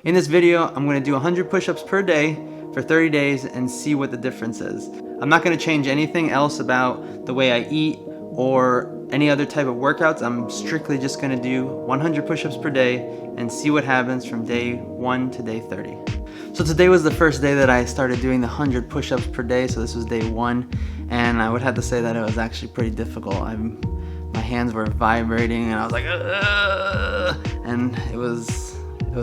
In this video, I'm gonna do 100 push-ups per day for 30 days and see what the difference is. I'm not gonna change anything else about the way I eat or any other type of workouts. I'm strictly just gonna do 100 push-ups per day and see what happens from day 1 to day 30. So today was the first day that I started doing the 100 push-ups per day, so this was day 1, and I would have to say that it was actually pretty difficult. My hands were vibrating and I was like, and it was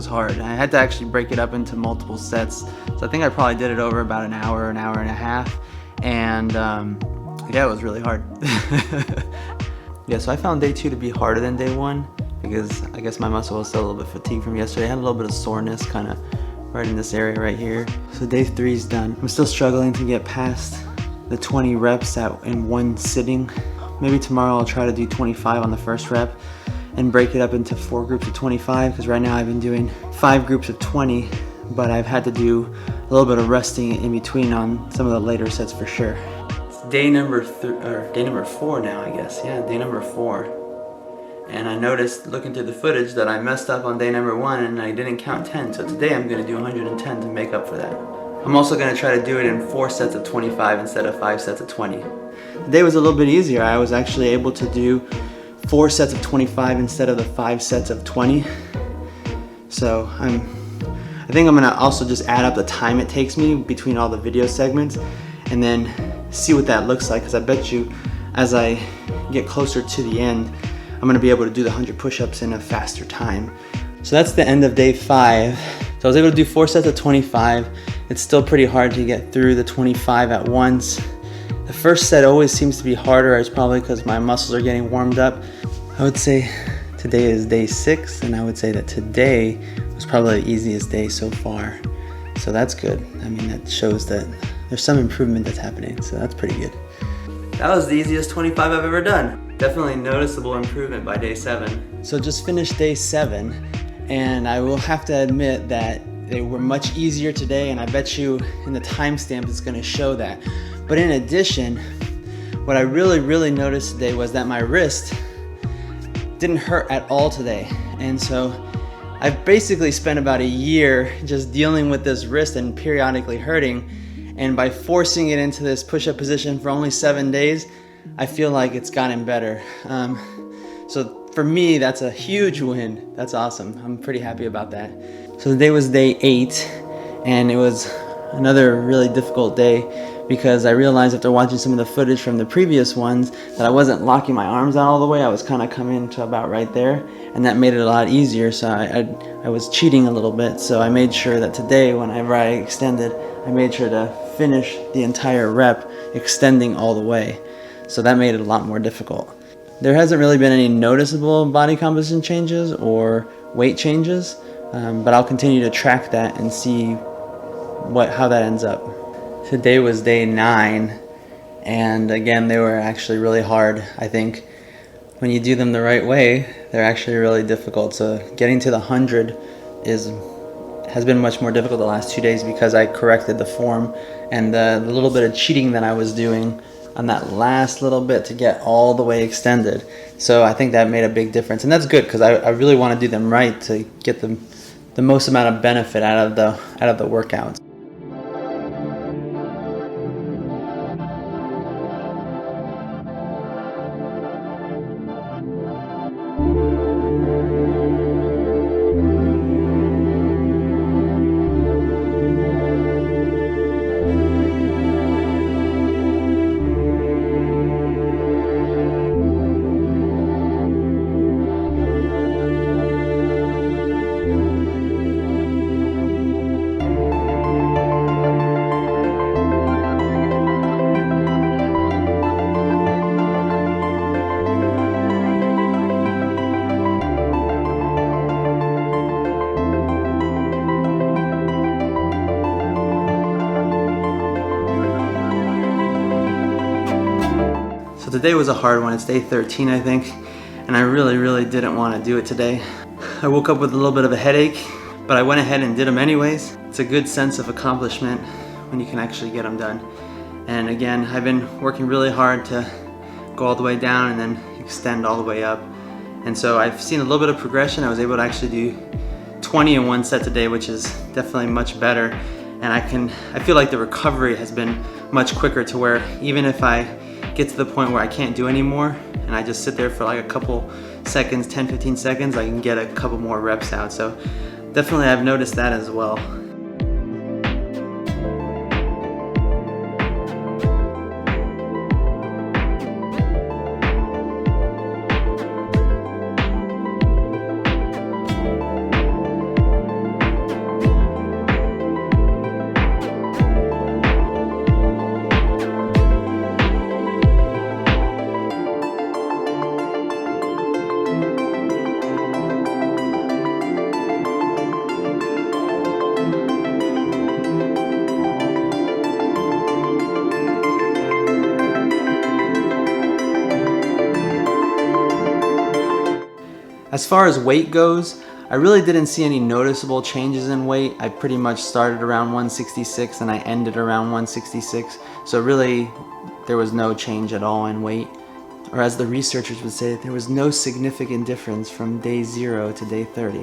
hard. I had to actually break it up into multiple sets. So I think I probably did it over about an hour and a half. And yeah, it was really hard. Yeah, so I found day 2 to be harder than day 1 because I guess my muscle was still a little bit fatigued from yesterday. I had a little bit of soreness kind of right in this area right here. So day 3 is done. I'm still struggling to get past the 20 reps in one sitting. Maybe tomorrow I'll try to do 25 on the first rep and break it up into 4 groups of 25, because right now I've been doing 5 groups of 20, but I've had to do a little bit of resting in between on some of the later sets for sure. It's day number 4 now, I guess. Yeah, day number 4. And I noticed looking through the footage that I messed up on day number 1 and I didn't count 10. So today I'm gonna do 110 to make up for that. I'm also gonna try to do it in 4 sets of 25 instead of 5 sets of 20. Today was a little bit easier. I was actually able to do 4 sets of 25 instead of the 5 sets of 20. So I think I'm gonna also just add up the time it takes me between all the video segments and then see what that looks like, because I bet you as I get closer to the end, I'm gonna be able to do the 100 push-ups in a faster time. So that's the end of day 5. So I was able to do 4 sets of 25. It's still pretty hard to get through the 25 at once. The first set always seems to be harder. It's probably because my muscles are getting warmed up. I would say today is day 6, and I would say that today was probably the easiest day so far. So that's good. I mean, that shows that there's some improvement that's happening, so that's pretty good. That was the easiest 25 I've ever done. Definitely noticeable improvement by day 7. So just finished day 7, and I will have to admit that they were much easier today, and I bet you in the timestamp it's gonna show that. But in addition, what I really noticed today was that my wrist didn't hurt at all today. And so I've basically spent about a year just dealing with this wrist and periodically hurting. And by forcing it into this push-up position for only 7 days, I feel like it's gotten better. So for me, that's a huge win. That's awesome. I'm pretty happy about that. So today was day 8, and it was another really difficult day because I realized after watching some of the footage from the previous ones that I wasn't locking my arms out all the way. I was kind of coming to about right there, and that made it a lot easier. So I was cheating a little bit. So I made sure that today, whenever I extended, I made sure to finish the entire rep extending all the way. So that made it a lot more difficult. There hasn't really been any noticeable body composition changes or weight changes, but I'll continue to track that and see how that ends up. Today was day 9, and again, they were actually really hard. I think when you do them the right way, they're actually really difficult. So getting to the 100 has been much more difficult the last 2 days because I corrected the form and the little bit of cheating that I was doing on that last little bit to get all the way extended. So I think that made a big difference, and that's good because I really want to do them right to get the most amount of benefit out of the workouts. Today was a hard one. It's day 13, I think, and I really didn't want to do it today. I woke up with a little bit of a headache, but I went ahead and did them anyways. It's a good sense of accomplishment when you can actually get them done. And again, I've been working really hard to go all the way down and then extend all the way up. And so I've seen a little bit of progression. I was able to actually do 20 in one set today, which is definitely much better. And I feel like the recovery has been much quicker, to where even if I get to the point where I can't do anymore and I just sit there for like a couple seconds, 10-15 seconds, I can get a couple more reps out. So definitely I've noticed that as well. As far as weight goes, I really didn't see any noticeable changes in weight. I pretty much started around 166 and I ended around 166. So really, there was no change at all in weight. Or as the researchers would say, there was no significant difference from day 0 to day 30.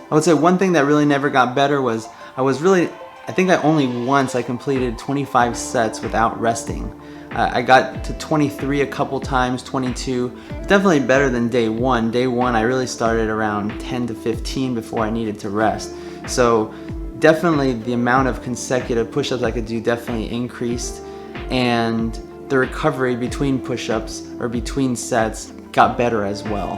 I would say one thing that really never got better was I think only once I completed 25 sets without resting. I got to 23 a couple times, 22. Definitely better than day 1. Day 1 I really started around 10 to 15 before I needed to rest. So definitely the amount of consecutive push-ups I could do definitely increased, and the recovery between push-ups or between sets got better as well.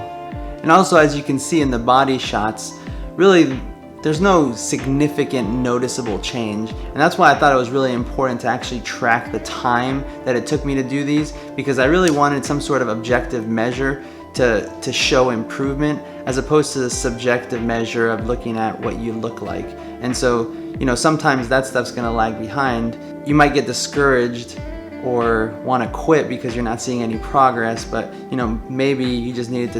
And also, as you can see in the body shots, really there's no significant noticeable change, and that's why I thought it was really important to actually track the time that it took me to do these, because I really wanted some sort of objective measure to show improvement, as opposed to the subjective measure of looking at what you look like. And so, you know, sometimes that stuff's gonna lag behind. You might get discouraged or want to quit because you're not seeing any progress, but you know, maybe you just needed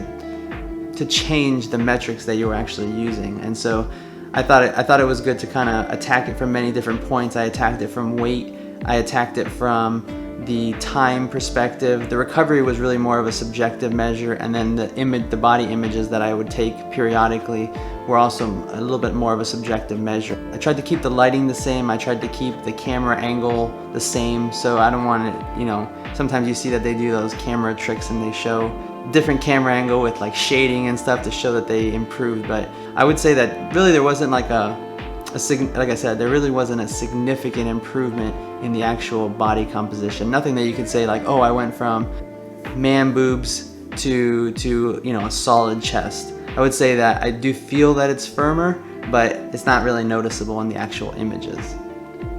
to change the metrics that you were actually using. And so I thought it was good to kind of attack it from many different points. I attacked it from weight, I attacked it from the time perspective. The recovery was really more of a subjective measure, and then the body images that I would take periodically were also a little bit more of a subjective measure. I tried to keep the lighting the same, I tried to keep the camera angle the same, so I don't want it, you know, sometimes you see that they do those camera tricks and they show different camera angle with like shading and stuff to show that they improved. But I would say that really there wasn't like like I said, there really wasn't a significant improvement in the actual body composition. Nothing that you could say like, oh, I went from man boobs to you know, a solid chest. I would say that I do feel that it's firmer, but it's not really noticeable in the actual images,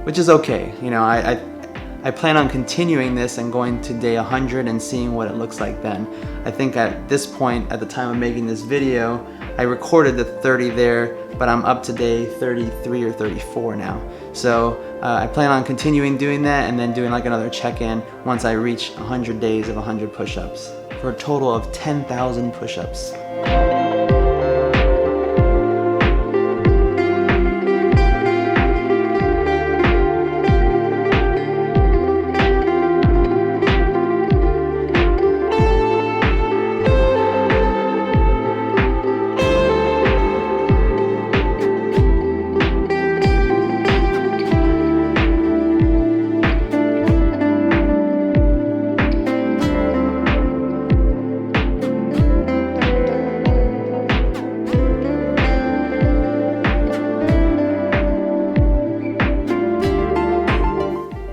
which is okay. You know, I plan on continuing this and going to day 100 and seeing what it looks like then. I think at this point, at the time of making this video, I recorded the 30 there, but I'm up to day 33 or 34 now. So I plan on continuing doing that and then doing like another check-in once I reach 100 days of 100 push-ups, for a total of 10,000 push-ups.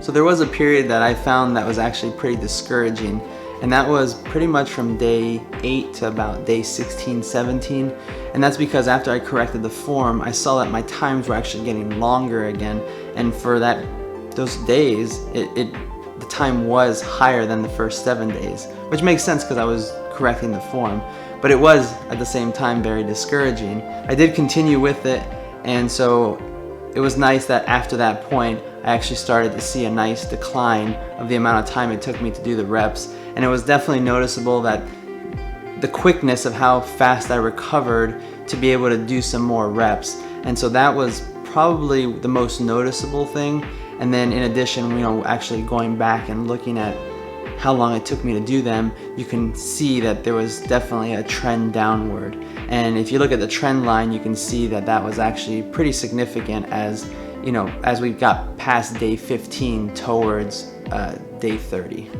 So there was a period that I found that was actually pretty discouraging, and that was pretty much from day 8 to about day 16, 17. And that's because after I corrected the form, I saw that my times were actually getting longer again, and for those days, the time was higher than the first 7 days, which makes sense because I was correcting the form, but it was at the same time very discouraging. I did continue with it, and so it was nice that after that point, I actually started to see a nice decline of the amount of time it took me to do the reps. And it was definitely noticeable that the quickness of how fast I recovered to be able to do some more reps. And so that was probably the most noticeable thing. And then in addition, you know, actually going back and looking at how long it took me to do them, you can see that there was definitely a trend downward. And if you look at the trend line, you can see that that was actually pretty significant as, you know, as we got past day 15 towards day 30.